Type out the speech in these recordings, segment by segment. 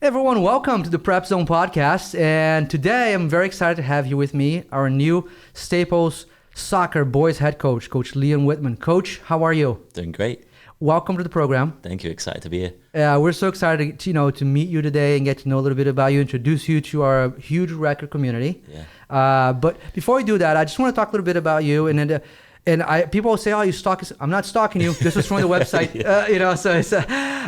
Everyone, welcome to the PrepZone Podcast. And today I'm very excited to have here with me our new Staples soccer boys head coach, Coach Whitman. Coach, how are you? Doing great. Welcome to the program. Thank you. Excited to be here. We're so excited to meet you today and get to know a little bit about you, introduce you to our huge record community. Yeah. But before we do that, I just want to talk a little bit about you. And people will say, "Oh, you stalk us." I'm not stalking you. This is from the website. Yeah. So it's.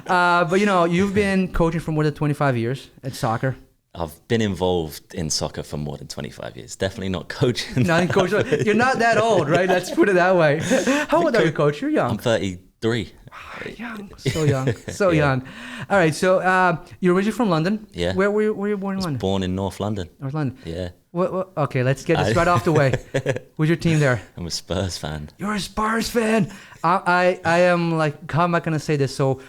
But you've been coaching for more than 25 years at soccer. I've been involved in soccer for more than 25 years. Definitely not coaching. Not in coach. You're not that old, right? Let's put it that way. How old are you, Coach? You're young. I'm 33. Young, so young, so young. All right, so you're originally from London. Yeah. Where were you born in London? Born in North London. North London. Yeah. Okay, let's get this right off the way. Who's your team there? I'm a Spurs fan. You're a Spurs fan. I am like, how am I gonna say this? So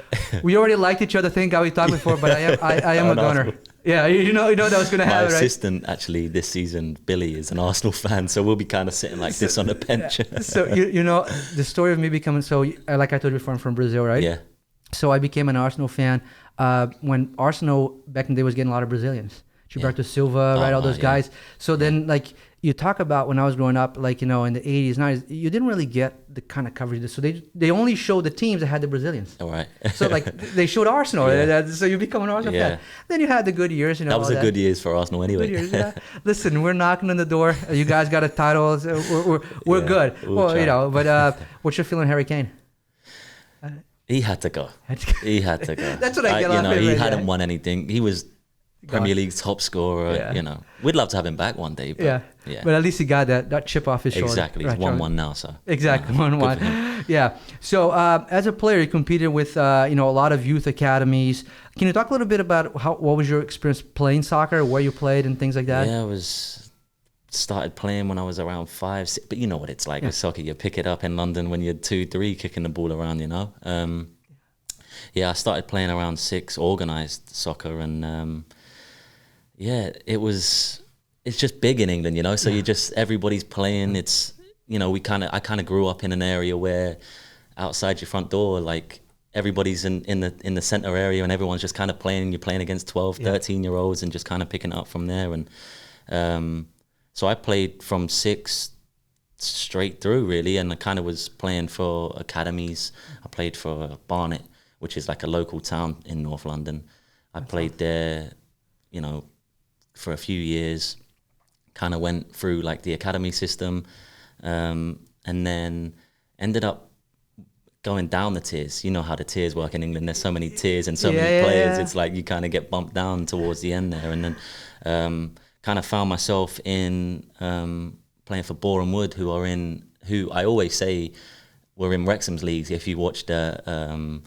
we already liked each other. Think how we talked before, but I am a gunner. Yeah, you know that was gonna happen, right? My assistant actually this season, Billy, is an Arsenal fan, so we'll be kind of sitting like this on the bench. So you know the story of me becoming like I told you before, I'm from Brazil, right? Yeah. So I became an Arsenal fan when Arsenal back in the day was getting a lot of Brazilians. Gilberto Silva, right? All those guys. So then, like, you talk about when I was growing up, like, in the 80s, 90s, you didn't really get the kind of coverage. So they only showed the teams that had the Brazilians. All right. So, like, they showed Arsenal. So you become an Arsenal fan. Then you had the good years, That was good years for Arsenal anyway. Good years, yeah. Listen, we're knocking on the door. You guys got a title. We're good. We'll try. But what's your feeling, Harry Kane? He had to go. He had to go. That's what I get off him. He hadn't won anything. He was Premier League's top scorer. We'd love to have him back one day. But, but at least he got that chip off his shoulder. Exactly. It's 1-1 now. So exactly 1-1. Yeah. So as a player, you competed with a lot of youth academies. Can you talk a little bit about what was your experience playing soccer, where you played, and things like that? Yeah, started playing when I was around 5, 6, but you know what it's like with soccer. You pick it up in London when you're 2, 3, kicking the ball around. I started playing around 6, organised soccer, and it's just big in England, so everybody's playing. It's, I kind of grew up in an area where outside your front door, like everybody's in the centre area and everyone's just kind of playing. You're playing against 12, 13-year-olds and just kind of picking it up from there. And so I played from 6 straight through, really, and I kind of was playing for academies. I played for Barnet, which is like a local town in North London. I played there, for a few years, kind of went through like the academy system, and then ended up going down the tiers. You know how the tiers work in England. There's so many tiers and so many players. It's like you kind of get bumped down towards the end there. And then kind of found myself in playing for Boreham Wood, who I always say were in Wrexham's leagues. If you watch the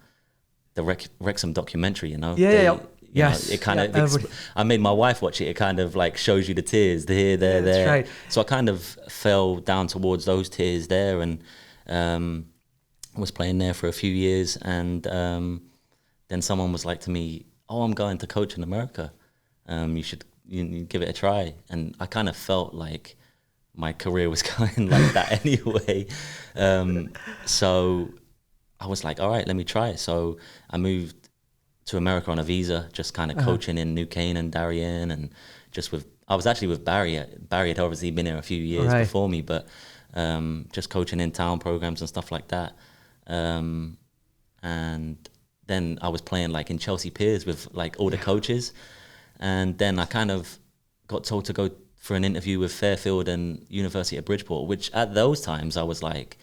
Wrexham documentary, Yes. It kind of. I made my wife watch it. It kind of like shows you the tiers, here, there. That's right. So I kind of fell down towards those tiers there, and was playing there for a few years. And then someone was like to me, "Oh, I'm going to coach in America. You should give it a try." And I kind of felt like my career was going like that anyway. So I was like, "All right, let me try it." So I moved to America on a visa, just kind of coaching in New Canaan, Darien, and I was actually with Barry. Barry had obviously been here a few years before me, but just coaching in town programs and stuff like that. And then I was playing like in Chelsea Piers with like all the coaches. And then I kind of got told to go for an interview with Fairfield and University of Bridgeport, which at those times I was like,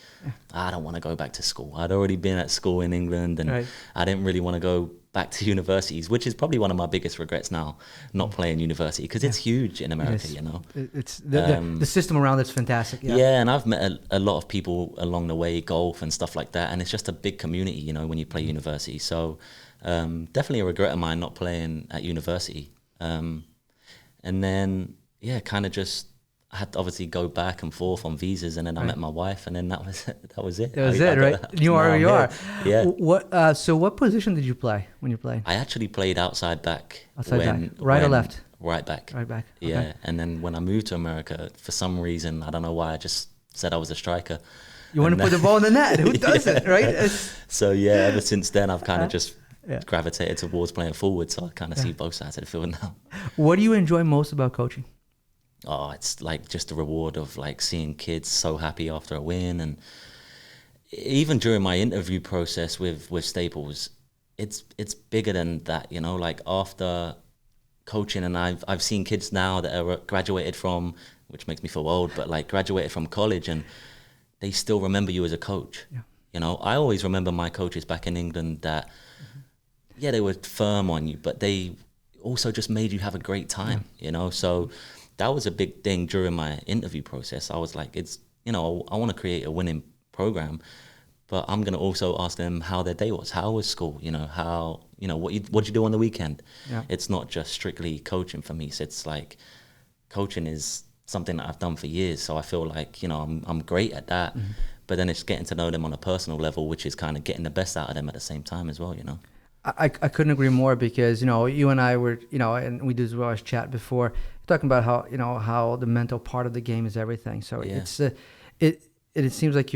I don't want to go back to school. I'd already been at school in England, and I didn't really want to go back to universities, which is probably one of my biggest regrets now, not playing university, because it's huge in America, It's the system around it's fantastic. Yeah, and I've met a lot of people along the way, golf and stuff like that, and it's just a big community, when you play university. So definitely a regret of mine not playing at university. And then, kind of just I had to obviously go back and forth on visas, and then I met my wife, and then that was it. That was it, right? You are where you are. Yeah. So what position did you play when you played? I actually played outside back. Right or left? Right back. Right back. Yeah. Okay. And then when I moved to America, for some reason, I don't know why, I just said I was a striker. You want to put the ball in the net? Who doesn't, right? So ever since then, I've kind of just gravitated towards playing forward. So I kind of see both sides of the field now. What do you enjoy most about coaching? Oh, it's like just the reward of like seeing kids so happy after a win. And even during my interview process with Staples, it's bigger than that, you know, like after coaching, and I've seen kids now that are graduated from, which makes me feel old, but like graduated from college, and they still remember you as a coach. Yeah. You know, I always remember my coaches back in England that, they were firm on you, but they also just made you have a great time, you know? So that was a big thing during my interview process. I was like, I want to create a winning program, but I'm going to also ask them how their day was. How was school? You know, what'd you do on the weekend? Yeah. It's not just strictly coaching for me. So it's like coaching is something that I've done for years. So I feel like, I'm great at that. Mm-hmm. But then it's getting to know them on a personal level, which is kind of getting the best out of them at the same time as well, you know. I couldn't agree more, because, you and I were, and we did as well as chat before, talking about how the mental part of the game is everything. So it seems like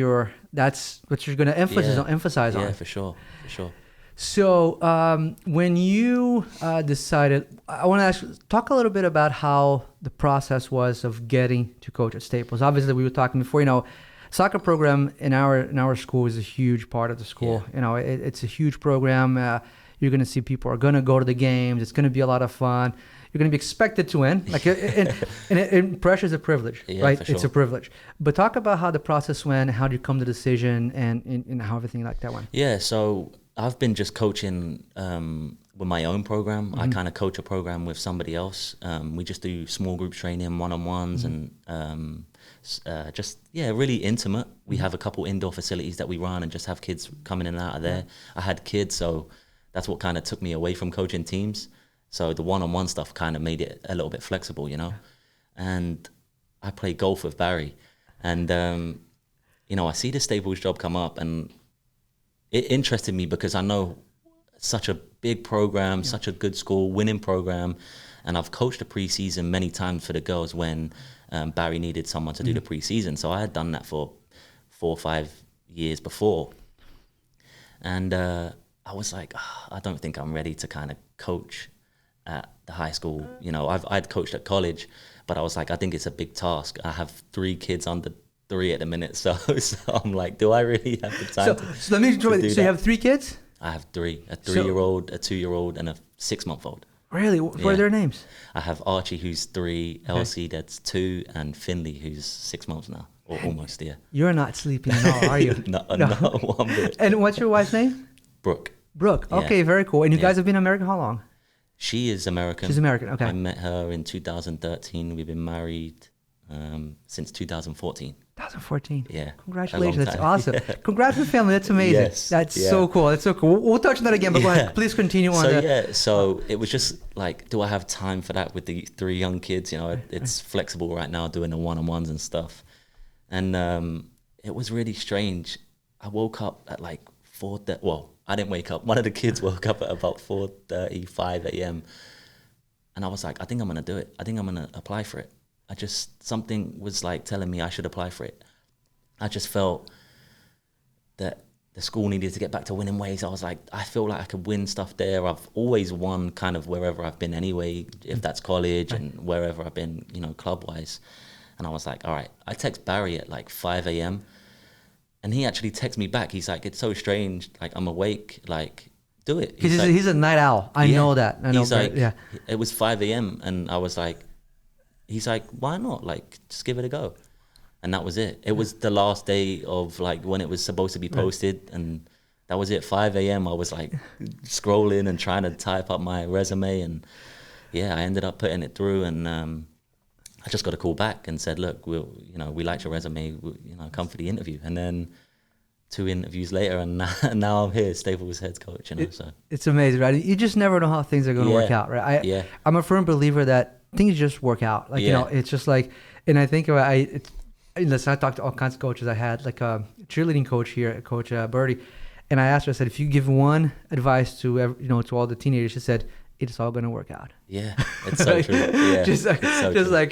that's what you're going to emphasize on. Yeah, for sure. So when you decided, I want to talk a little bit about how the process was of getting to coach at Staples. Obviously, we were talking before, soccer program in our school is a huge part of the school. Yeah. It's a huge program. You're going to see people are going to go to the games. It's going to be a lot of fun. You're going to be expected to win. And pressure is a privilege, right? Sure. It's a privilege. But talk about how the process went, how did you come to the decision, and how everything like that went. Yeah, so I've been just coaching with my own program. Mm-hmm. I kind of coach a program with somebody else. We just do small group training, one-on-ones, and really intimate. We have a couple indoor facilities that we run and just have kids coming in and out of there. I had kids, so that's what kind of took me away from coaching teams. So the one-on-one stuff kind of made it a little bit flexible, you know. And I play golf with Barry, and I see the Staples job come up, and it interested me because I know such a big program, such a good school, winning program, and I've coached the preseason many times for the girls when Barry needed someone to do the preseason. So I had done that for 4 or 5 years before, and I was like, I don't think I'm ready to kind of coach at the high school. I'd coached at college, but I was like, I think it's a big task. I have 3 kids under 3 at the minute, so I'm like, do I really have the time? So let me try. So you have 3 kids? I have 3: a 3-year-old, a 2-year-old, and a 6-month-old. Really? What are their names? I have Archie, who's 3, Elsie, that's 2, and Finley, who's 6 months now, or almost. Yeah. You're not sleeping at all, are you? No, one bit. And what's your wife's name? Brooke. Okay, very cool. And you guys have been American how long? She is American. She's American. Okay. I met her in 2013. We've been married since 2014. 2014. Yeah. Congratulations. That's awesome. Yeah. Congrats with family. That's amazing. Yes. That's so cool. That's so cool. We'll touch on that again, but go ahead. Please continue on. So it was just like, do I have time for that with the 3 young kids? It's flexible right now doing the one-on-ones and stuff. And it was really strange. I woke up at like 4:30. Well, I didn't wake up. One of the kids woke up at about 4:35 a.m. And I was like, I think I'm going to do it. I think I'm going to apply for it. Something was like telling me I should apply for it. I just felt that the school needed to get back to winning ways. I was like, I feel like I could win stuff there. I've always won kind of wherever I've been anyway, if that's college and wherever I've been, club-wise. And I was like, all right. I text Barry at like 5 a.m. And he actually texted me back. He's like, it's so strange. Like, I'm awake. Like, do it. He's a night owl. I know that. He's like, it was 5 a.m. And I was like, he's like, why not? Like, just give it a go. And that was it. It was the last day of like when it was supposed to be posted. And that was it. 5 a.m. I was like scrolling and trying to type up my resume. And I ended up putting it through. And I just got a call back and said, look, we liked your resume, come for the interview. And then 2 interviews later, and now I'm here, Staples head coach. So it's amazing, right? You just never know how things are going to work out, right? I'm a firm believer that things just work out. Like it's just like, and I think about listen, I talked to all kinds of coaches. I had like a cheerleading coach here, Coach Birdie, and I asked her, I said, if you give one advice to to all the teenagers, she said, it's all going to work out. Yeah, it's so true. Yeah, just like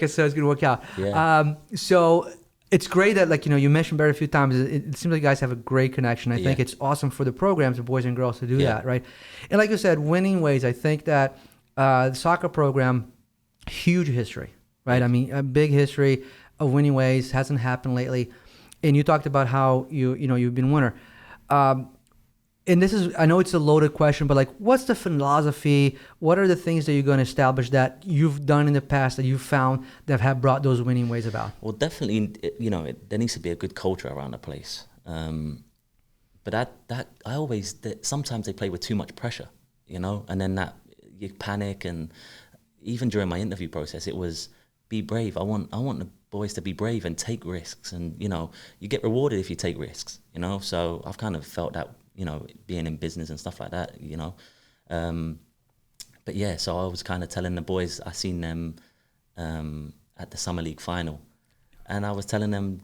it's going to work out. Yeah. So it's great that, like, you mentioned Barry a few times. It seems like you guys have a great connection. I think it's awesome for the programs, the boys and girls, to do that, right? And like you said, winning ways. I think that the soccer program, huge history, right? I mean, a big history of winning ways. Hasn't happened lately. And you talked about how you've been winner. And this is, I know it's a loaded question, but like, what's the philosophy? What are the things that you're going to establish that you've done in the past that you've found that have brought those winning ways about? Well, definitely, there needs to be a good culture around the place. But sometimes they play with too much pressure, and then that you panic. And even during my interview process, it was be brave. I want the boys to be brave and take risks, and you get rewarded if you take risks. So I've kind of felt that. Being in business and stuff like that, But yeah, so I was kind of telling the boys, I seen them at the Summer League final, and I was telling them,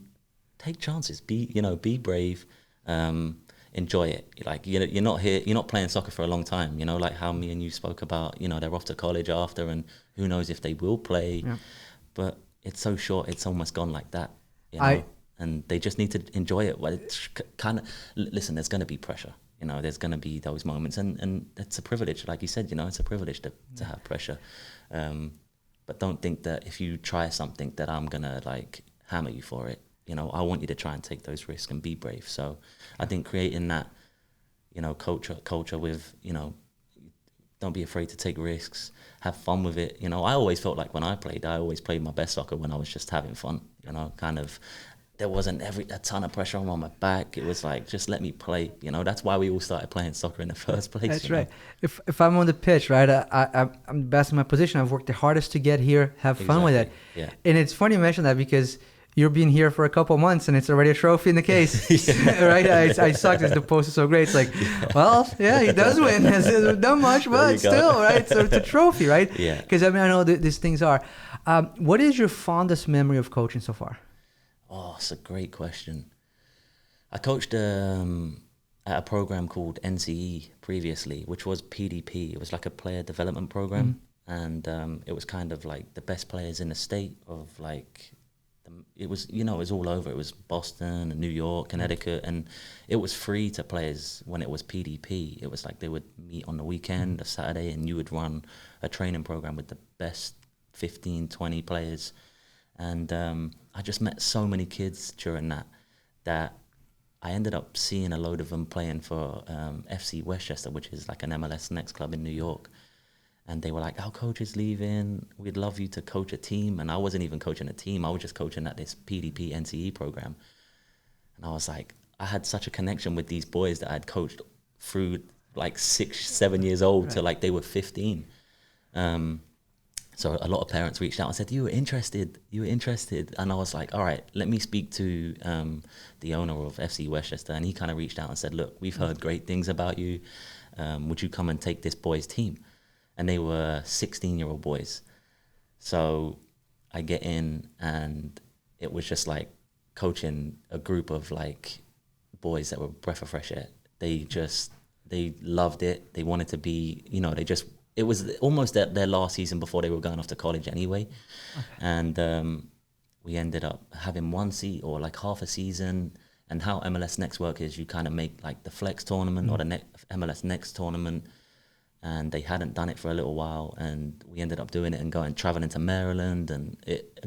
take chances, be brave, enjoy it. Like, you're not playing soccer for a long time, like how me and you spoke about, they're off to college after, and who knows if they will play, but it's so short, it's almost gone like that, And they just need to enjoy it. Well, it's kind of, listen, there's going to be pressure. There's going to be those moments. And it's a privilege. Like you said, it's a privilege to have pressure. But don't think that if you try something that I'm going to, like, hammer you for it. I want you to try and take those risks and be brave. So I think creating that, culture with, don't be afraid to take risks, have fun with it. I always felt like when I always played my best soccer when I was just having fun, kind of. There wasn't a ton of pressure on my back. It was like, just let me play. That's why we all started playing soccer in the first place. That's right. If I'm on the pitch, right, I'm the best in my position. I've worked the hardest to get here. Have fun with it. Yeah. And it's funny you mention that because you've been here for a couple of months and it's already a trophy in the case, right? I sucked as the post is so great. It's like, well, yeah, he does win. Hasn't done much, but still, right? So it's a trophy, right? Yeah. Because I know these things are. What is your fondest memory of coaching so far? Oh, it's a great question. I coached at a program called NCE previously, which was PDP. It was like a player development program. And it was kind of like the best players in the state of like, it was all over. It was Boston and New York, Connecticut, and it was free to players when it was PDP. It was like they would meet on the weekend, a Saturday, and you would run a training program with the best 15, 20 players. And I just met so many kids during that I ended up seeing a load of them playing for FC Westchester, which is like an MLS Next club in New York. And they were like, our coach is leaving. We'd love you to coach a team. And I wasn't even coaching a team. I was just coaching at this PDP NCE program. And I was like, I had such a connection with these boys that I'd coached through like 6, 7 years old to like they were 15. So a lot of parents reached out and said, you were interested. And I was like, all right, let me speak to the owner of FC Westchester. And he kind of reached out and said, look, we've heard great things about you. Would you come and take this boys' team? And they were 16-year-old boys. So I get in and it was just like coaching a group of like boys that were a breath of fresh air. They loved it. They wanted to be, it was almost their last season before they were going off to college anyway. Okay. And we ended up having like half a season. And how MLS Next work is you kind of make like the Flex tournament or the MLS Next tournament. And they hadn't done it for a little while. And we ended up doing it and traveling to Maryland and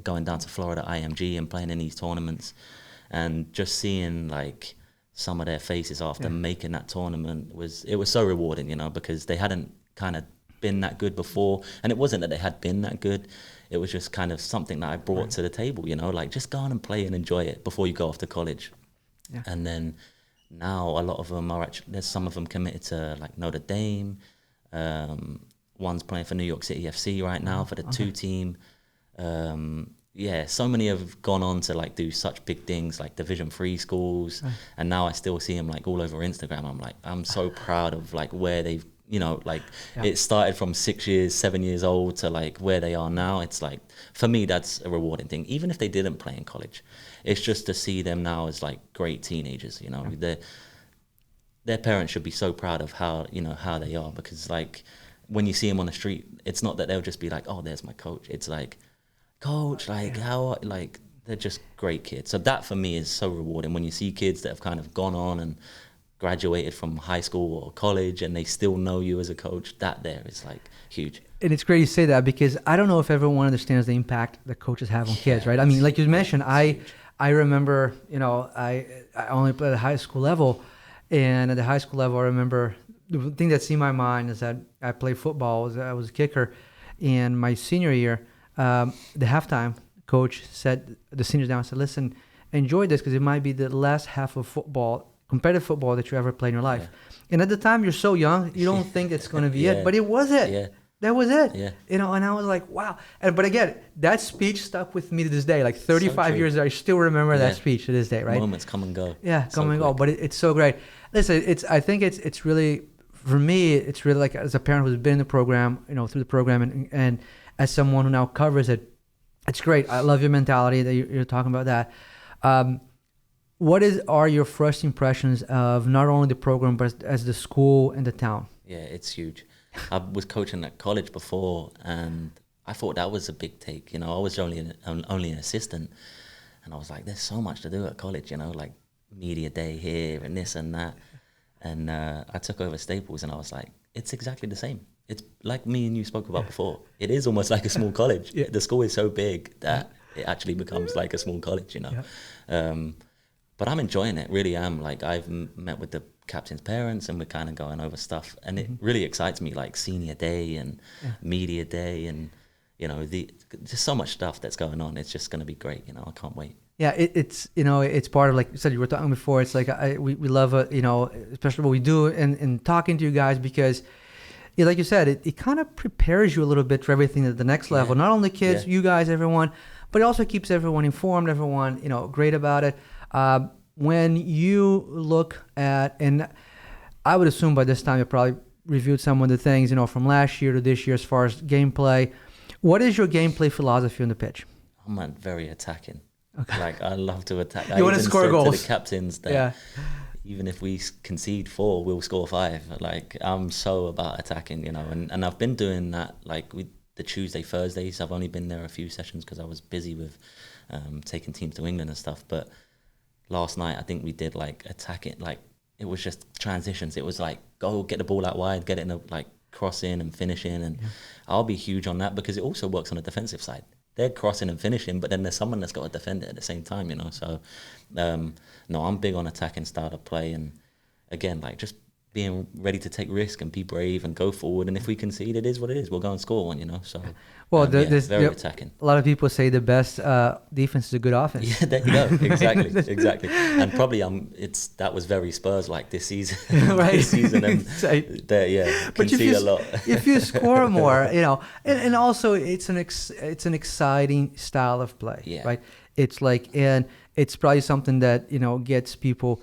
going down to Florida IMG and playing in these tournaments. And just seeing like some of their faces after making that tournament it was so rewarding, because they hadn't kind of been that good before. And it wasn't that they had been that good. It was just kind of something that I brought to the table, like just go on and play and enjoy it before you go off to college. Yeah. And then now a lot of them there's some of them committed to like Notre Dame. One's playing for New York City FC right now for the 2 team. So many have gone on to like do such big things like Division 3 schools. And now I still see them like all over Instagram. I'm so proud of like where they've, it started from 6 years, 7 years old to like where they are now. It's like, for me, that's a rewarding thing. Even if they didn't play in college, it's just to see them now as like great teenagers, Their parents should be so proud of how they are, because like when you see them on the street, it's not that they'll just be like, oh, there's my coach. It's like, coach, like how, like they're just great kids. So that for me is so rewarding when you see kids that have kind of gone on and graduated from high school or college and they still know you as a coach. That there is like huge. And it's great you say that, because I don't know if everyone understands the impact that coaches have on kids, right? I mean, like you mentioned, I remember, I only played at the high school level, and at the high school level, I remember the thing that's in my mind is that I played football. I was a kicker, and my senior year, the halftime coach said, the seniors down, said, listen, enjoy this because it might be the last half of football, competitive football that you ever played in your life. Yeah. And at the time, you're so young, you don't think it's going to be it, but it was it. Yeah. That was it. Yeah. And I was like, wow. But again, that speech stuck with me to this day. Like 35 years later, I still remember that speech to this day, right? Moments come and go. Yeah, come and go. But it's so great. Listen, I think it's really, for me, it's really like, as a parent who's been in the program, through the program, and as someone who now covers it, it's great. I love your mentality that you're talking about that. What are your first impressions of not only the program, but as the school and the town? Yeah, it's huge. I was coaching at college before, and I thought that was a big take. I was only an assistant, and I was like, there's so much to do at college, like media day here and this and that. And I took over Staples, and I was like, it's exactly the same. It's like me and you spoke about before. It is almost like a small college. Yeah. The school is so big that it actually becomes like a small college, Yeah. But I'm enjoying it, really am. Like, I've met with the captain's parents, and we're kind of going over stuff, and it really excites me, like senior day and media day, and just so much stuff that's going on. It's just going to be great. I can't wait. Yeah, it's part of, like you said, you were talking before. It's like we love especially what we do in talking to you guys, because like you said, it kind of prepares you a little bit for everything at the next level. Not only kids, you guys, everyone, but it also keeps everyone informed. Everyone great about it. When you look at, and I would assume by this time you probably reviewed some of the things, from last year to this year as far as gameplay. What is your gameplay philosophy on the pitch? I'm very attacking. Okay. Like, I love to attack. You want to score goals. To the captains that even if we concede 4, we'll score 5. Like, I'm so about attacking, and I've been doing that, like, with the Tuesday, Thursdays. I've only been there a few sessions because I was busy with taking teams to England and stuff, but last night, I think we did like attacking, like it was just transitions. It was like, go get the ball out wide, get it in a, like cross in and finish in. And I'll be huge on that because it also works on the defensive side. They're crossing and finishing, but then there's someone that's got to defend it at the same time, So, no, I'm big on attacking style of play. And again, like just being ready to take risk and be brave and go forward. And if we concede, it is what it is. We'll go and score one, So, well, very attacking. A lot of people say the best defense is a good offense. Yeah, there you go. Exactly. And probably that was very Spurs like this season. Right. This season, and but concede a lot. If you score more, and also it's an exciting style of play, right? It's like, and it's probably something that gets people.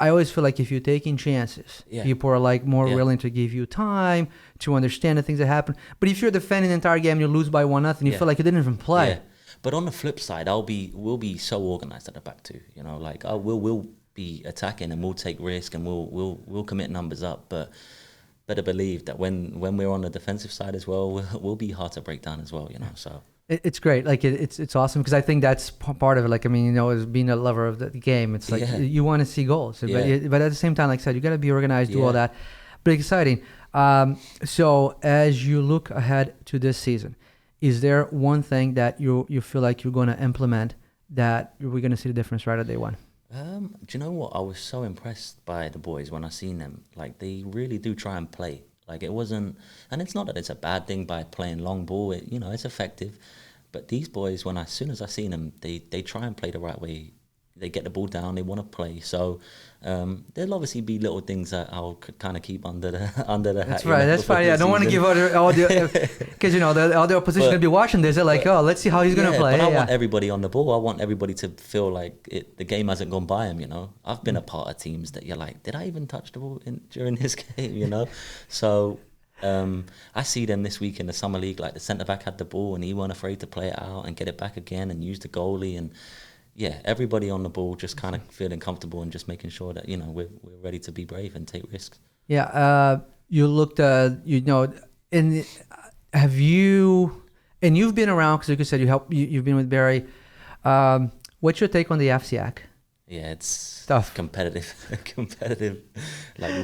I always feel like if you're taking chances, people are like more willing to give you time to understand the things that happen. But if you're defending the entire game and you lose by 1-0, you feel like you didn't even play. Yeah. But on the flip side, we'll be so organized at the back too. Like we'll be attacking and we'll take risk and we'll commit numbers up. But better believe that when we're on the defensive side as well, we'll be hard to break down as well. So. It's great. Like it's awesome because I think that's part of it. Like, I mean, as being a lover of the game, it's like you want to see goals, but at the same time, like I said, you got to be organized, do all that. But exciting. So as you look ahead to this season, is there one thing that you feel like you're going to implement that we're going to see the difference right at day one? Do you know what? I was so impressed by the boys when I seen them. Like, they really do try and play. Like, it wasn't, and it's not that it's a bad thing by playing long ball. It's effective. But these boys, as soon as I seen them, they try and play the right way. They get the ball down. They want to play. So there'll obviously be little things that I'll kind of keep under the hat. That's right. That's fine. Yeah, I don't want to give all the because all the opposition will be watching this. They're like, let's see how he's going to play. But I want everybody on the ball. I want everybody to feel like the game hasn't gone by him. I've been a part of teams that you're like, did I even touch the ball during this game? So. I see them this week in the summer league. Like, the centre back had the ball and he weren't afraid to play it out and get it back again and use the goalie, and everybody on the ball just kind of feeling comfortable and just making sure that we're ready to be brave and take risks. You looked have you, and you've been around because like you said you've been with Barry. What's your take on the FCAC? Yeah, it's Tough. competitive. Like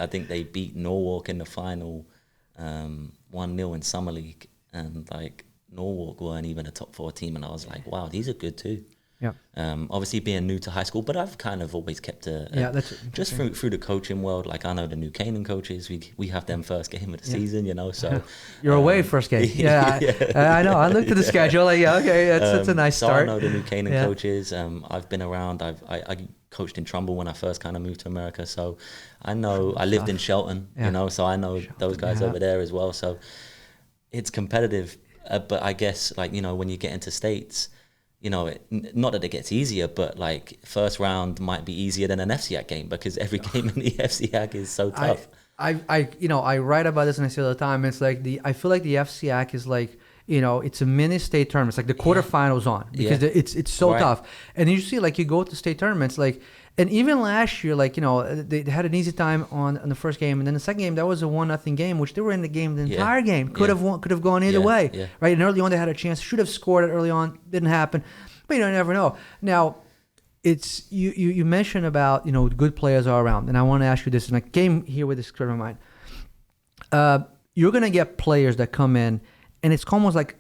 I think they beat Norwalk in the final 1-0 in Summer League, and like Norwalk weren't even a top 4 team, and I was like, wow, these are good too. Yeah. Obviously being new to high school, but I've kind of always kept that's just through the coaching world. Like I know the New Canaan coaches, we have them first game of the season, you know. So you're away first game. Yeah, I know. I looked at the schedule. Like, yeah, okay, that's a nice start. So I know the New Canaan coaches. I've been around. I coached in Trumbull when I first kind of moved to America, so I know. I lived in Shelton, you know, so I know those guys over there as well. So it's competitive, but I guess like, you know, when you get into states, you know, not that it gets easier, but like first round might be easier than an FCAC game because every game in the FCAC is so tough. I write about this and I say all the time. It's like I feel like the FCAC is like, you know, it's a mini state tournament. It's like the quarterfinals on because it's so tough. And you see, like you go to state tournaments, like, and even last year, like, you know, they had an easy time on the first game, and then the second game that was a 1-0 game, which they were in the game the entire game. Could have gone either way, right? And early on they had a chance, should have scored it early on, didn't happen, but you never know. Now, it's you mentioned about, you know, good players are around, and I want to ask you this, and I came here with this script in mind. You're gonna get players that come in, and it's almost like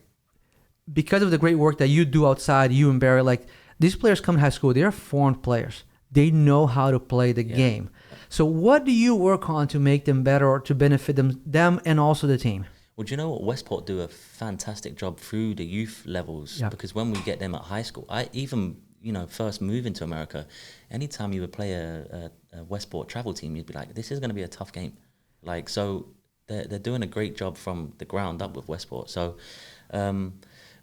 because of the great work that you do outside, you and Barry, like these players come to high school, they're formed players. They know how to play the game. So what do you work on to make them better or to benefit them and also the team? Well, do you know what? Westport do a fantastic job through the youth levels because when we get them at high school, I even, you know, first moving to America, anytime you would play a Westport travel team, you'd be like, this is going to be a tough game. Like, so they're doing a great job from the ground up with Westport. So,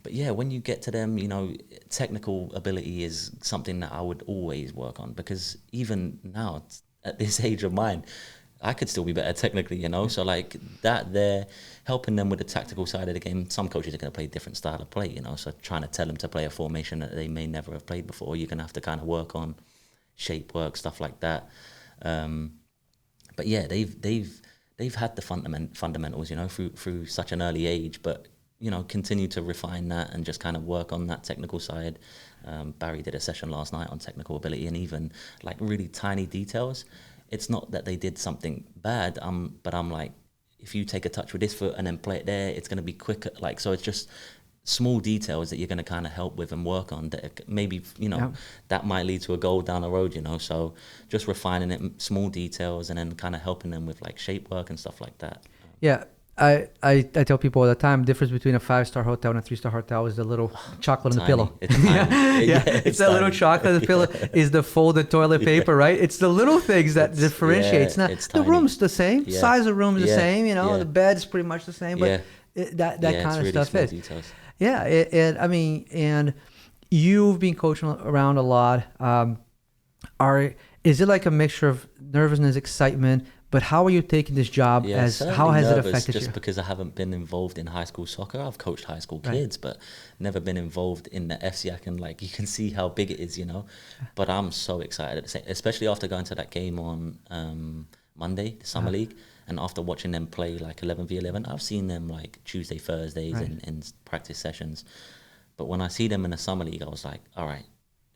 but yeah, when you get to them, you know, technical ability is something that I would always work on because even now, at this age of mine, I could still be better technically, you know. So like that, they're helping them with the tactical side of the game. Some coaches are going to play a different style of play, you know. So trying to tell them to play a formation that they may never have played before, you're going to have to kind of work on shape work, stuff like that. But yeah, they've had the fundamentals, you know, through such an early age, but you know, continue to refine that and just kind of work on that technical side. Barry did a session last night on technical ability and even like really tiny details. It's not that they did something bad, but I'm like, if you take a touch with this foot and then play it there, it's going to be quicker. Like, so it's just small details that you're going to kind of help with and work on that maybe, you know, that might lead to a goal down the road, you know. So just refining it, small details, and then kind of helping them with like shape work and stuff like that. Yeah. I tell people all the time, the difference between a 5-star hotel and a 3-star hotel is the little chocolate on the pillow. It's tiny. It's that little chocolate on the pillow is the folded toilet paper, right? It's the little things that differentiates. Now, the room's the same, size of room's the same, you know, the bed's pretty much the same, but that kind of really stuff is. Details. Yeah, and you've been coaching around a lot. Is it like a mixture of nervousness, excitement? But how are you taking this job? How has it affected you? Just because I haven't been involved in high school soccer. I've coached high school kids, but never been involved in the FCAC. And like, you can see how big it is, you know. But I'm so excited, especially after going to that game on Monday, the Summer League, and after watching them play like 11v11. I've seen them like Tuesday, Thursdays in practice sessions. But when I see them in the Summer League, I was like, all right,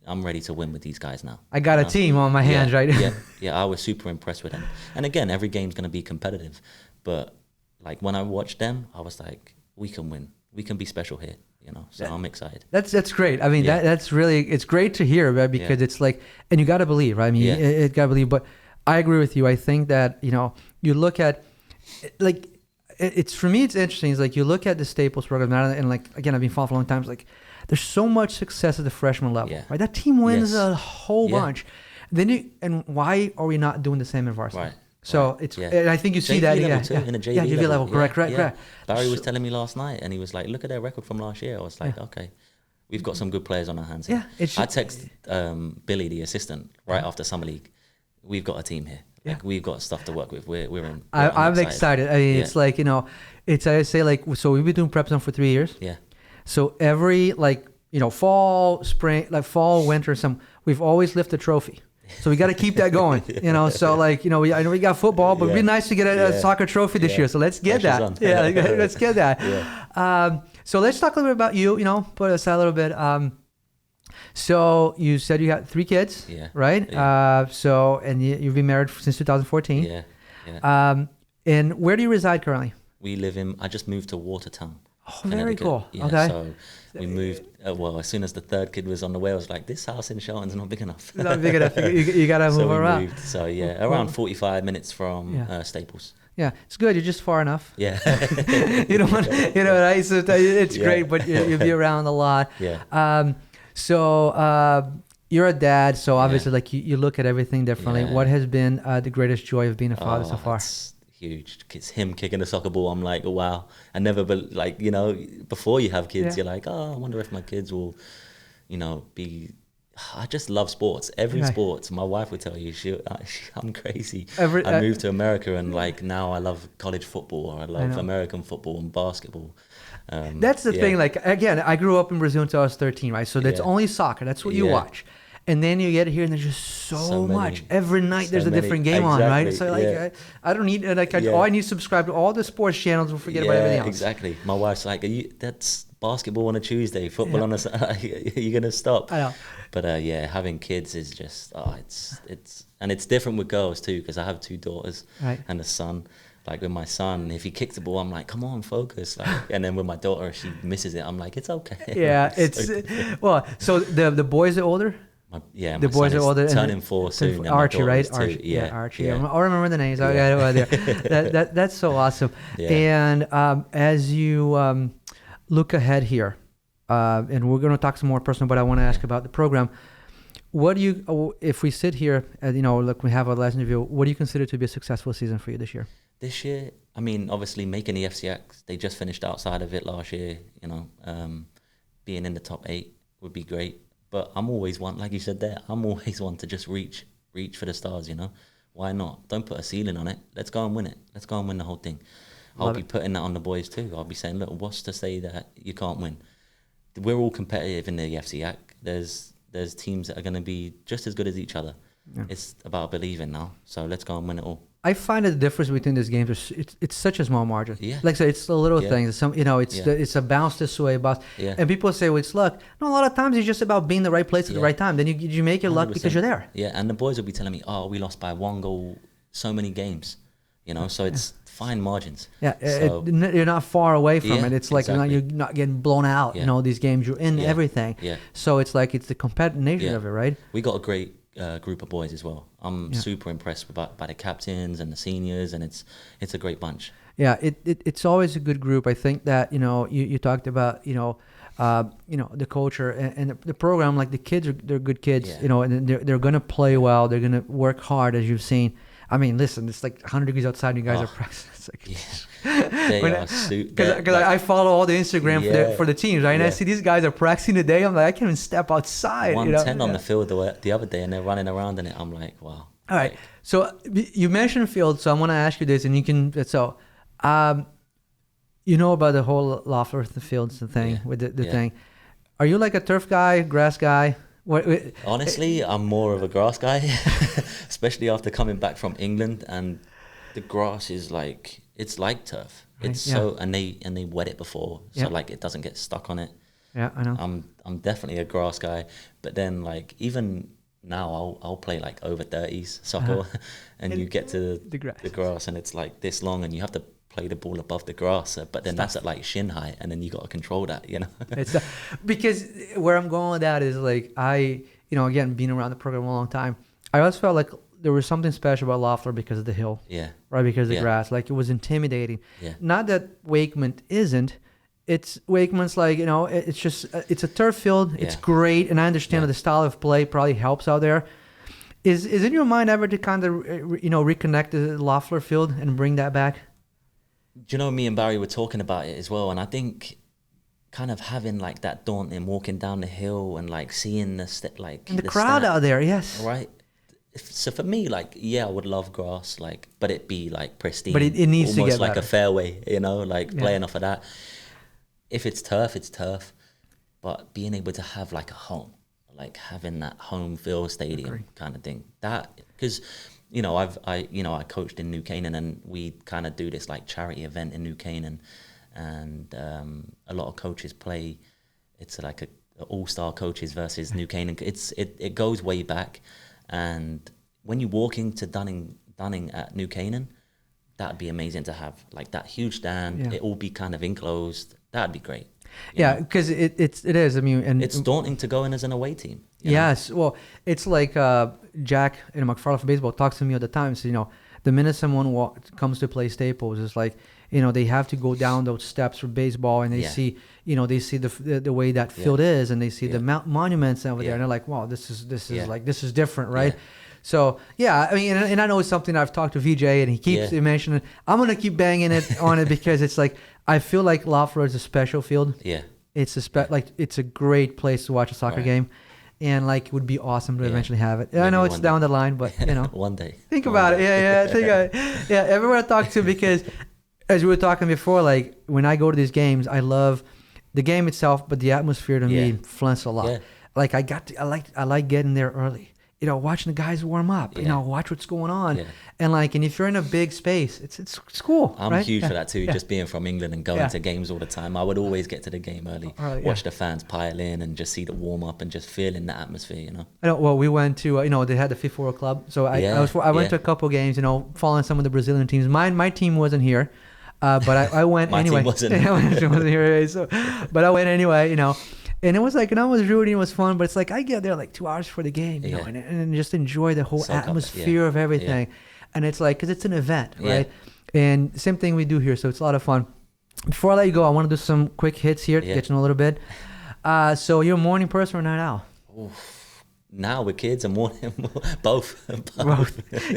I'm ready to win with these guys now. I got a team on my hands, right? Yeah, I was super impressed with them. And again, every game's going to be competitive. But like when I watched them, I was like, we can win. We can be special here, you know. So I'm excited. That's great. I mean, that's really, it's great to hear, right? Because it's like, and you got to believe, right? I mean, it got to believe. But I agree with you. I think that, you know, you look at, like, it's for me, it's interesting. It's like you look at the Staples program, and like, again, I've been following for a long time. It's like, there's so much success at the freshman level, right? That team wins a whole bunch. Then and why are we not doing the same in varsity? Right. So it's, and I think you see that in a JV level. Correct. Barry was telling me last night, and he was like, "Look at their record from last year." I was like, "Okay, we've got some good players on our hands here." I texted Billy, the assistant, right after Summer League. We've got a team here. Like, we've got stuff to work with. I'm excited. I mean, it's like, you know, it's, I say, like, so we've been doing PrepZone for 3 years. Yeah. So every, like, you know, fall, spring, like fall, winter, we've always lifted a trophy. So we got to keep that going, you know. So, like, you know, I know we got football, but it'd be nice to get a soccer trophy this year. So let's get that. Let's get that. So let's talk a little bit about you, you know, put aside a little bit. So you said you got 3 kids, right? Yeah. So and you've been married since 2014. Yeah. Yeah. And where do you reside currently? I just moved to Watertown. Oh, very cool. Yeah, okay. So we moved, as soon as the 3rd kid was on the way, I was like, this house in Shelton's not big enough. Not big enough. You got to move around. Moved. So around 45 minutes from Staples. Yeah, it's good. You're just far enough. Yeah. You don't want, right? So it's great, but you'll be around a lot. Yeah. So you're a dad, so obviously like you look at everything differently. Yeah. What has been the greatest joy of being a father so far? It's huge. It's him kicking the soccer ball. I'm like, wow. I never, before you have kids, you're like, I wonder if my kids will, be. I just love sports. Every sport. My wife would tell you, I'm crazy. I moved to America and now I love college football, or I love American football and basketball. That's the thing. Like, again, I grew up in Brazil until I was 13, right? So that's only soccer. That's what you watch. And then you get here and there's just so much. Every night there's a different game on, right? So I don't need, I need to subscribe to all the sports channels and forget about everything else. Exactly. My wife's like, that's basketball on a Tuesday, football on a Saturday. You're going to stop. I know. But having kids is just, it's different with girls too, because I have 2 daughters and a son. Like with my son, if he kicks the ball, I'm like, come on, focus. And then with my daughter, if she misses it, I'm like, it's okay. Yeah, so the boys are older? The boys are older. Turning 4 soon. Archie, right? Archie. Yeah, Archie. I remember the names. That's so awesome. Yeah. And as you look ahead here, and we're going to talk some more personal, but I want to ask about the program. What do you, if we sit here, look, we have our last interview, what do you consider to be a successful season for you this year? This year, I mean, obviously making the FCX, they just finished outside of it last year, being in the top 8 would be great. But I'm always one, like you said there, I'm always one to just reach for the stars, Why not? Don't put a ceiling on it. Let's go and win it. Let's go and win the whole thing. I'll be putting that on the boys too. I'll be saying, look, what's to say that you can't win? We're all competitive in the FCX. There's teams that are going to be just as good as each other. Yeah. It's about believing now. So let's go and win it all. I find that the difference between these games it's such a small margin. Yeah. Like I said, it's the little things. It's a bounce this way, and people say, well, it's luck. No, a lot of times it's just about being the right place at the right time. Then you make your 100%. Luck because you're there. Yeah, and the boys will be telling me, oh, we lost by 1 goal so many games. So it's fine margins. Yeah, so, you're not far away from it. It's like you're not getting blown out. These games, you're in everything. Yeah. So it's like it's the competitive nature of it, right? We got a great group of boys as well. I'm super impressed by the captains and the seniors, and it's a great bunch. Yeah, it's always a good group. I think that you talked about the culture and the program. Like the kids they're good kids. And they're gonna play well. They're gonna work hard, as you've seen. I mean, listen, it's like 100 degrees outside and you guys are practicing. It's like, they are super. Because I follow all the Instagram for the teams, right? And I see these guys are practicing today. I'm like, I can't even step outside. 110 on the field the other day, and they're running around in it. I'm like, wow. All right. So you mentioned field, so I want to ask you this, and you can. So, you know about the whole Loeffler Fields thing with the thing. Are you like a turf guy, grass guy? Honestly, I'm more of a grass guy, especially after coming back from England, and the grass is like turf. It's and they wet it before, so like it doesn't get stuck on it. Yeah, I know. I'm definitely a grass guy, but then like even now I'll play like over 30s soccer, and you get to the grass and it's like this long, and you have to play the ball above the grass, but then that's at like shin height, and then you got to control that, It's because where I'm going with that is like again, being around the program a long time, I always felt like there was something special about Loeffler because of the hill, right? Because of the grass, like it was intimidating. Not that Wakeman isn't. It's Wakeman's like it's just it's a turf field. It's great, and I understand that the style of play probably helps out there. Is in your mind ever to kind of reconnect the Loeffler field and bring that back? Do you know, me and Barry were talking about it as well, and I think kind of having like that daunting walking down the hill and like seeing the crowd out there, yes, right. So for me, like, I would love grass, like, but it be like pristine, but it needs almost to get like better. a fairway, like playing off of that. If it's turf, it's turf, but being able to have like a home, like having that home field stadium kind of thing, that because. I coached in New Canaan, and we kind of do this like charity event in New Canaan, and a lot of coaches play. It's like a all-star coaches versus New Canaan. It goes way back, and when you walk into Dunning at New Canaan, that'd be amazing to have like that huge stand. It all be kind of enclosed. That'd be great. Yeah, because it is. I mean, and it's daunting to go in as an away team. Yes, well, it's like Jack in McFarland for baseball talks to me all the time. So the minute someone comes to play Staples, it's like they have to go down those steps for baseball, and they see the way that field is, and they see the monuments over there, and they're like, wow, this is different, right? So I mean, and I know it's something I've talked to VJ, and he keeps mentioning. I'm gonna keep banging it on it because it's like I feel like Lafayette is a special field. Yeah, it's it's a great place to watch a soccer game, and like it would be awesome to eventually have it. I know it's down the line, but one day. Think about it. Yeah. Everyone I talk to, because as we were talking before, like when I go to these games, I love the game itself, but the atmosphere to me influences a lot. Yeah. Like I like getting there early. Watching the guys warm up, watch what's going on. Yeah. And if you're in a big space, it's cool. I'm right? huge for that too, just being from England and going to games all the time. I would always get to the game early, watch the fans pile in and just see the warm up and just feel in the atmosphere, I know, well, we went to, they had the FIFA World Club. So I went to a couple games, following some of the Brazilian teams. My team wasn't here, but I went anyway. My team wasn't. wasn't here, but I went anyway, And it was like, it was rooting, it was fun, but it's like I get there like 2 hours before the game, and just enjoy the whole atmosphere of everything. Yeah. And it's like, because it's an event, right? And same thing we do here, so it's a lot of fun. Before I let you go, I want to do some quick hits here, get to know a little bit. So you're a morning person or night owl? Now with kids, I'm morning, both.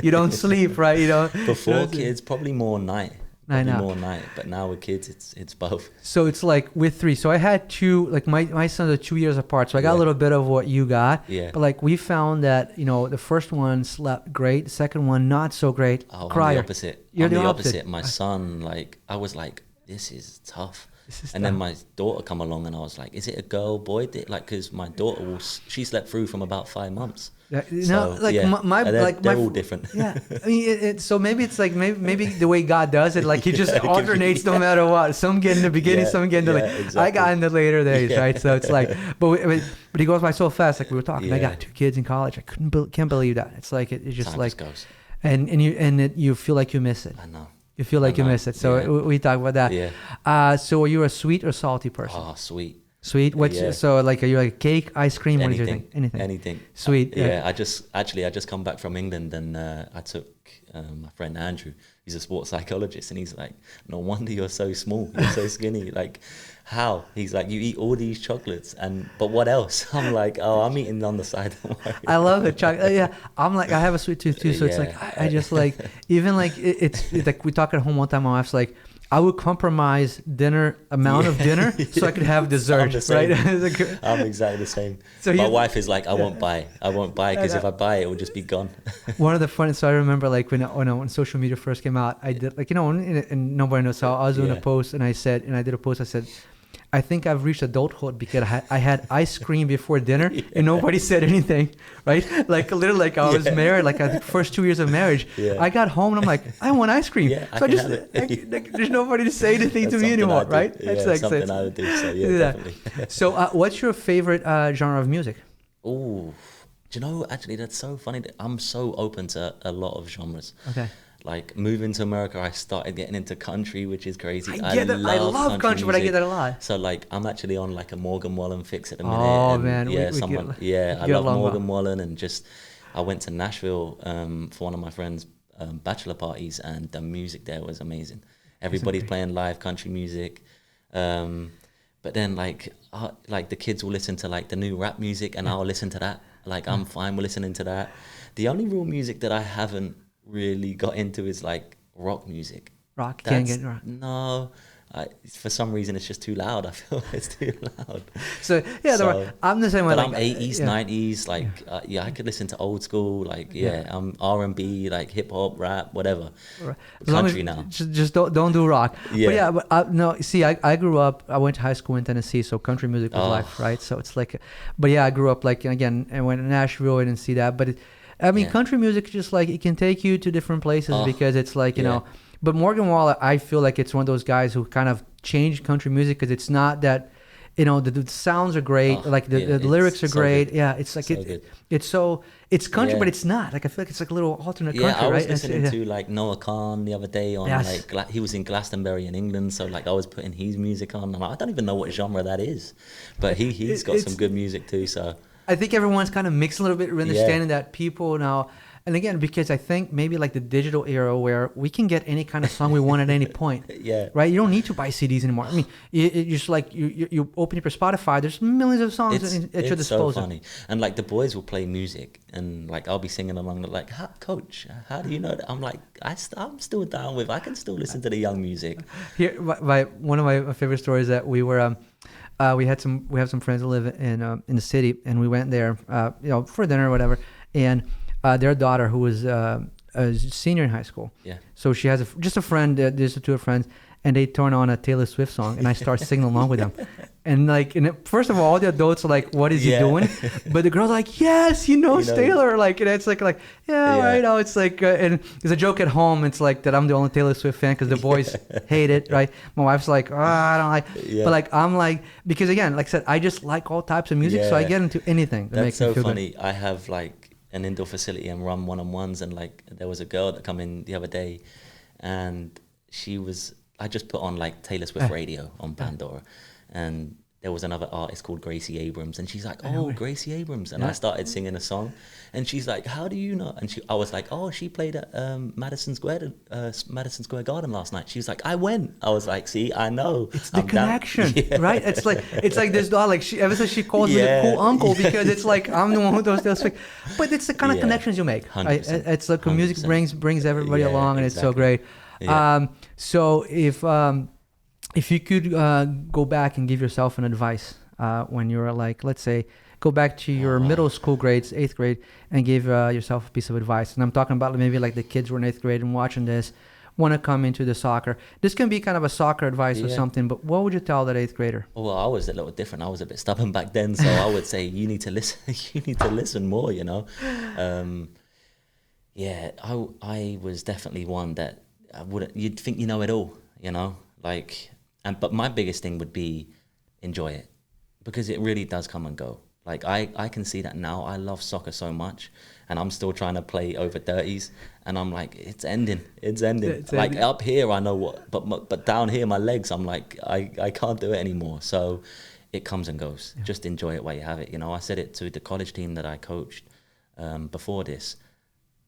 You don't sleep, right? Before kids, probably more night. More night, but now with kids, it's both. So it's like with 3. So I had 2, like my sons are 2 years apart, so I got a little bit of what you got. Yeah. But like we found that the first one slept great, the second one not so great. Oh, crier. I'm the opposite. I'm the opposite. My son, I was like, this is tough. Then my daughter come along, and I was like, is it a girl, boy? Because my daughter she slept through from about 5 months. Yeah, they're all different. Yeah, I mean, so maybe it's like maybe the way God does it, like He just alternates no matter what. Some get in the beginning, some get in the exactly. I got in the later days, right? So it's like, but He goes by so fast. Like we were talking, I got 2 kids in college. I can't believe that. It's like it's just time like, just goes. and you feel like you miss it. I know. You feel like you miss it. So we talk about that. Yeah. So are you a sweet or salty person? Oh, sweet. Sweet. So are you like cake, ice cream? What do you think? Anything. Sweet. I just come back from England, and I took my friend Andrew. He's a sports psychologist, and he's like, no wonder you're so small. You're so skinny. Like, how? He's like, you eat all these chocolates, but what else? I'm like, I'm eating on the side. Don't worry. I love the chocolate. Yeah, I'm like, I have a sweet tooth too, so it's like I just like, even like it's like we talk at home one time. My wife's like, I would compromise amount of dinner so I could have dessert, right? I'm exactly the same. So my wife is like, I won't buy because if I buy it will just be gone. One of the funniest, so I remember like when social media first came out, I did like, and nobody knows how, I was doing a post, and I did a post, I said, I think I've reached adulthood because I had ice cream before dinner and nobody said anything, right? Like literally, like I was married, like the first 2 years of marriage. I got home and I'm like, I want ice cream. So there's nobody to say anything to me anymore, right? It's like something I would do. So definitely. So what's your favorite genre of music? Oh, do you know? Actually, that's so funny. I'm so open to a lot of genres. Okay. Like moving to America, I started getting into country, which is crazy. I love country, but I get that a lot. So like, I'm actually on like a Morgan Wallen fix at the minute. Oh man, I love Morgan Wallen, and I went to Nashville for one of my friends' bachelor parties, and the music there was amazing. Everybody's playing live country music, but then like the kids will listen to like the new rap music, and I'll listen to that. Like I'm fine with listening to that. The only real music that I haven't really got into is like rock music. Rock? Can't get rock? No, for some reason it's just too loud. I feel it's too loud. So I'm the same way. But I'm 80s, 90s. Like I could listen to old school. Like I'm R&B, like hip hop, rap, whatever. Right. Country now. Just don't do rock. Yeah. But no. See, I grew up. I went to high school in Tennessee, so country music was life, right? So it's like, but I grew up like again. I went to Nashville. I didn't see that, but. Country music, just like it can take you to different places because it's like, but Morgan Wallen, I feel like it's one of those guys who kind of changed country music because it's not that, the sounds are great. Like the lyrics are so great. good. Yeah, it's like So it's country, Yeah. but it's not. Like I feel like it's like a little alternate Yeah, country, I was right? listening to like Noah Khan the other day on Yes. like he was in Glastonbury in England, so like I was putting his music on, and I don't even know what genre that is, but he's got some good music too. So I think everyone's kind of mixed a little bit, understanding that people now, and again, because I think maybe like the digital era where we can get any kind of song we want at any point. Yeah. Right? You don't need to buy CDs anymore. I mean, you just like you open up your Spotify. There's millions of songs at your disposal. It's so funny, and like the boys will play music, and like I'll be singing along. Like, Coach, how do you know that? I'm like, I'm still down with. I can still listen to the young music. Here, one of my favorite stories that we were. We have some friends who live in the city, and we went there, for dinner or whatever. And their daughter, who was a senior in high school, so she has just a friend. There's two of friends, and they turn on a Taylor Swift song, and I start singing along with them. And first of all the adults are like, "What is he doing?" But the girl's like, "Yes, he knows Taylor." Like, and it's like, right now it's like, and there's a joke at home. It's like that I'm the only Taylor Swift fan because the boys hate it, right? My wife's like, I don't like, but like I'm like, because again, like I said, I just like all types of music, so I get into anything that makes me feel funny. good. I have like an indoor facility and run one-on-ones, and like there was a girl that come in the other day, and I just put on like Taylor Swift radio on Pandora, and there was another artist called Gracie Abrams, and she's like, "Oh, Gracie Abrams," and I started singing a song, and she's like, "How do you know?" And I was like, "Oh, she played at Madison Square Garden last night." She was like, "I went." I was like, "See, I know." It's the connection, right? It's like this dog. Like ever since she calls me the cool uncle, because it's like I'm the one who does this. But it's the kind of connections you make. Right? It's like music brings everybody along, and it's so great. Yeah. So if you could go back and give yourself an advice when you were like, let's say, go back to your middle school grades, 8th grade, and give yourself a piece of advice. And I'm talking about maybe like the kids were in 8th grade and watching this, want to come into the soccer. This can be kind of a soccer advice or something, but what would you tell that 8th grader? Well, I was a little different. I was a bit stubborn back then, so I would say you need to listen. You need to listen more. I was definitely one that you'd think you know it all. But my biggest thing would be enjoy it, because it really does come and go. Like I can see that now. I love soccer so much, and I'm still trying to play over 30s, and I'm like, it's ending. Up here, I know what, but down here, my legs, I'm like, I can't do it anymore. So it comes and goes. Yeah. Just enjoy it while you have it. I said it to the college team that I coached before this.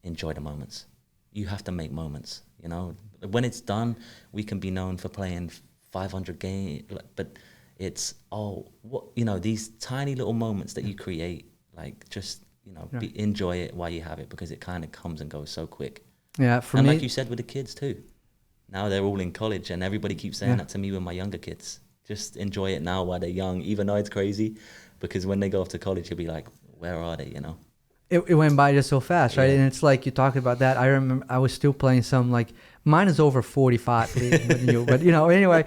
Enjoy the moments. You have to make moments. When it's done, we can be known for playing 500 games, but it's these tiny little moments that you create, enjoy it while you have it, because it kind of comes and goes so quick. Yeah, and like you said with the kids too, now they're all in college, and everybody keeps saying that to me with my younger kids. Just enjoy it now while they're young, even though it's crazy, because when they go off to college, you'll be like, where are they? It went by just so fast, right? And it's like you talk about that. I remember I was still playing some, like, mine is over 45, but anyway.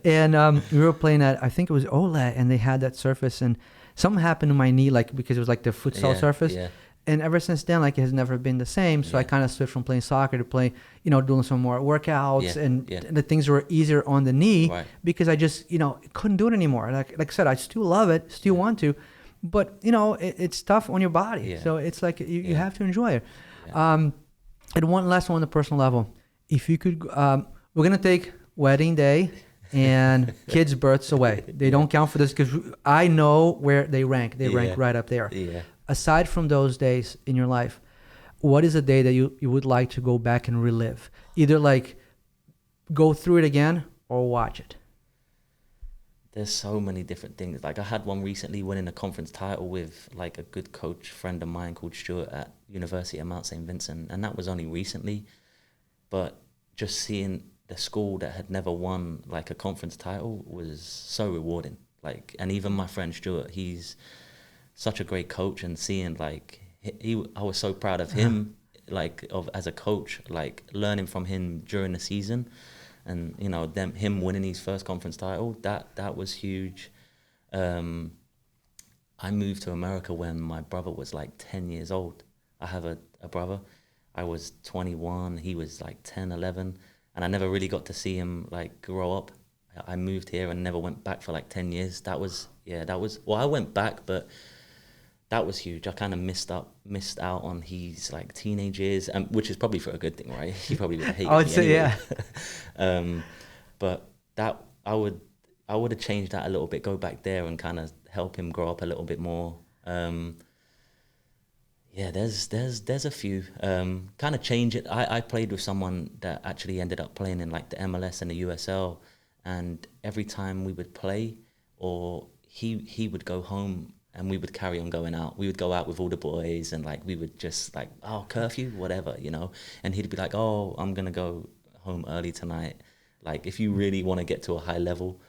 And we were playing at, I think it was OLED, and they had that surface, and something happened to my knee, like, because it was like the futsal surface. Yeah. And ever since then, like, it has never been the same. So I kind of switched from playing soccer to pllaying, doing some more workouts, and the things were easier on the knee, because I just, couldn't do it anymore. Like I said, I still love it, still want to. But, it's tough on your body. Yeah. So it's like you have to enjoy it. Yeah. And one last one on the personal level. If you could, we're going to take wedding day and kids' births away. They don't count for this, because I know where they rank. They rank right up there. Yeah. Aside from those days in your life, what is a day that you would like to go back and relive? Either like go through it again or watch it. There's so many different things. Like I had one recently winning a conference title with like a good coach friend of mine called Stuart at University of Mount St. Vincent. And that was only recently. But just seeing the school that had never won like a conference title was so rewarding. Like, and even my friend Stuart, he's such a great coach, and seeing like, I was so proud of him, as a coach, like learning from him during the season. And him winning his first conference title, that was huge. I moved to America when my brother was like 10 years old. I have a brother. I was 21, he was like 10, 11, and I never really got to see him like grow up. I moved here and never went back for like 10 years. That was, well, I went back, but that was huge. I kind of missed out on his like teenage years, which is probably for a good thing, right? He probably would hate me. I would say, anyway. But that I would have changed that a little bit, go back there and kind of help him grow up a little bit more. There's a few. Kind of change it. I played with someone that actually ended up playing in like the MLS and the USL, and every time we would play, or he would go home and we would carry on going out. We would go out with all the boys and like we would just like, oh, curfew, whatever, you know. And he'd be like, oh, I'm gonna go home early tonight. Like if you really want to get to a high level,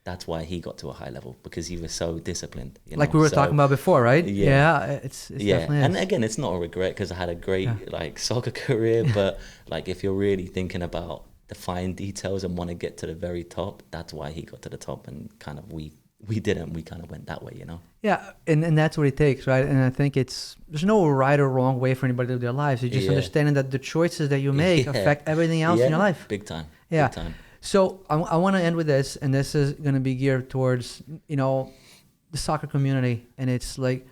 that's why he got to a high level, because he was so disciplined. You know? Like we were talking about before, right? Yeah, it's definitely and again, it's not a regret because I had a great like soccer career, but like if you're really thinking about the fine details and want to get to the very top, that's why he got to the top, and kind of we didn't. We kind of went that way, you know? Yeah, and that's what it takes, right? And I think there's no right or wrong way for anybody to live their lives. It's just understanding that the choices that you make affect everything else in your life. Big time. Yeah. Big time. So I want to end with this, and this is going to be geared towards, you know, the soccer community. And it's like,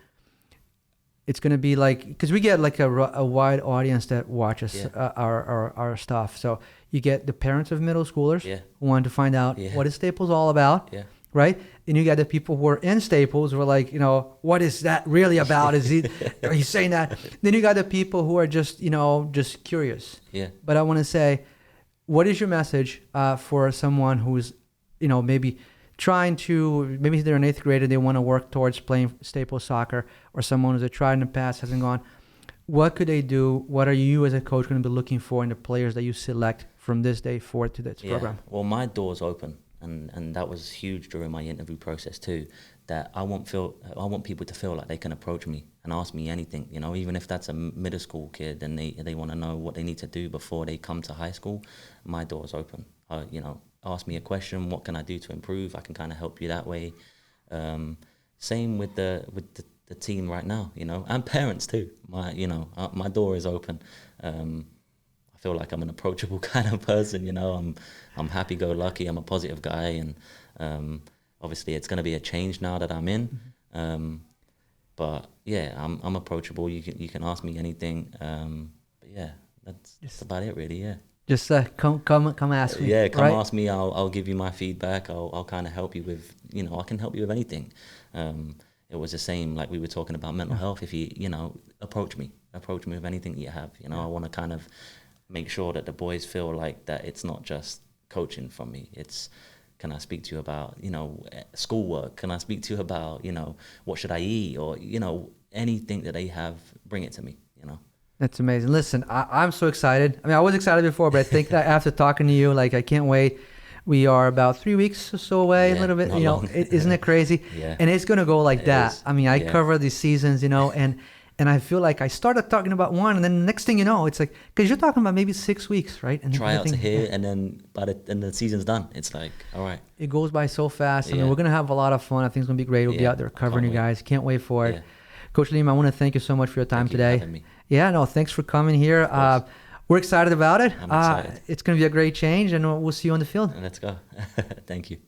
it's going to be like, because we get like a wide audience that watches our stuff. So you get the parents of middle schoolers who want to find out what is Staples all about, right? And you got the people who are in Staples who are like, you know, what is that really about? Are you saying that? Then you got the people who are just, you know, just curious. Yeah. But I want to say, what is your message for someone who's, you know, maybe maybe they're in 8th grade and they want to work towards playing Staples soccer, or someone who's tried in the past, hasn't gone? What could they do? What are you as a coach going to be looking for in the players that you select from this day forward to this program? Well, my door's open, and that was huge during my interview process too. That I want people to feel like they can approach me and ask me anything, you know, even if that's a middle school kid and they want to know what they need to do before they come to high school. My door's open. You know, ask me a question. What can I do to improve? I can kind of help you that way. Same with the team right now, you know, and parents too. My door is open. I feel like I'm an approachable kind of person, you know. I'm happy-go-lucky. I'm a positive guy, and obviously it's going to be a change now that I'm in. But yeah, I'm approachable. You can ask me anything. But yeah, that's about it really. Yeah. Just come ask me. Yeah, come ask me. I'll give you my feedback. I'll kind of help you with, you know, I can help you with anything. It was the same, like we were talking about mental health. If you know, approach me with anything that you have. You know, I want to kind of make sure that the boys feel like that it's not just coaching from me. It's, can I speak to you about, you know, schoolwork? Can I speak to you about, you know, what should I eat? Or, you know, anything that they have, bring it to me, you know. That's amazing. Listen, I'm so excited. I mean, I was excited before, but I think that after talking to you, like, I can't wait. We are about 3 weeks or so away, a little bit, you know, isn't it crazy? And it's going to go like that. Is. I mean, I cover these seasons, you know, and I feel like I started talking about one, and then the next thing you know, it's like, because you're talking about maybe 6 weeks, right? And tryouts here, and then and the season's done. It's like, all right. It goes by so fast. I mean, we're going to have a lot of fun. I think it's going to be great. We'll be out there covering you guys. Can't wait for it. Coach Liam, I want to thank you so much for your time today. Yeah, no, thanks for coming here. We're excited about it. I'm excited. It's going to be a great change, and we'll see you on the field. Let's go. Thank you.